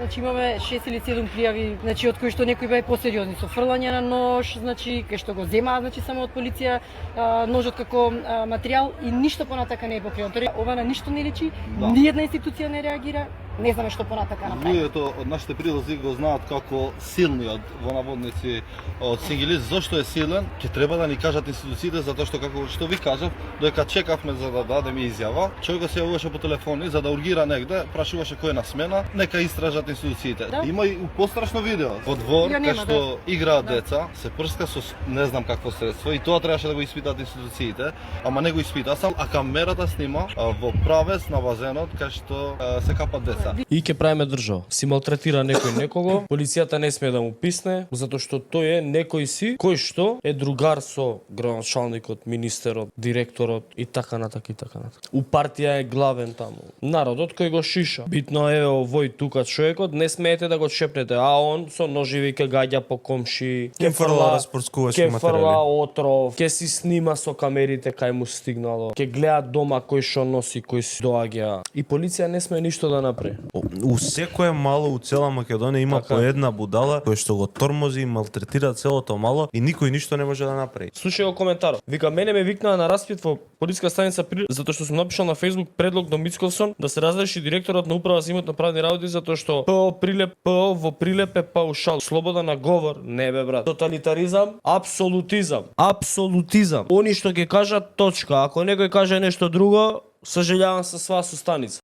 значи имаме 6 или 7 пријави, значи од кои што некои беа посериозни со фрлање на нож, значи кај што го земаа, значи само од полиција ножот како материјал и ништо понатака не е покриено. Тори ова на ништо не личи, ни една институција не реагира. Не знаме што понатака направи. Луѓето од нашите прилози го знаат како силниот во наводници од Сингилис. Зошто е силен? Ќе треба да ни кажат институциите, затоа што како што ви кажав, додека чекавме за да дадеме изјава, човекот се јавуваше по телефони за да ургира негде, прашуваше кој е на смена, нека истражат институциите. Да? Има и пострашно видео во двор кај што играат деца, се прска со не знам какво средство и тоа требаше да го испитаат институциите, ама не го испитаа, а камерата снима во правец на базенот кај што се капат деца. И ќе правиме држава. Си малтретира некој некого, полицијата не смее да му писне, затоа што тој е некој си кој што е другар со градоначалникот, министерот, директорот и така натака и така натака. У партија е главен таму. Народот кој го шиша. Битно е овој тука човекот, не смеете да го шепнете, а он со ноживи ќе гаѓа по комши, ќе фрла отров, ќе си снима со камерите кај му стигнало, ќе гледа дома кој што носи, кој си доаѓа. И полиција не смее ништо да направи. У секое мало у цела Македонија има по една будала кој што го тормози и малтретира целото мало и никој ништо не може да направи. Слушај го коментарот. Вика, мене ме викнаа на распит во полиска станица затоа што сум напишал на Facebook предлог до Мицковсон да се разреши директорот на управа за имотно правни работи затоа што ПО во прилеп е паушал. Слобода на говор, не бе брат. Тоталитаризам, апсолутизам. Они што ќе кажат точка. Ако некој каже нешто друго, сожалявам се сва со станица.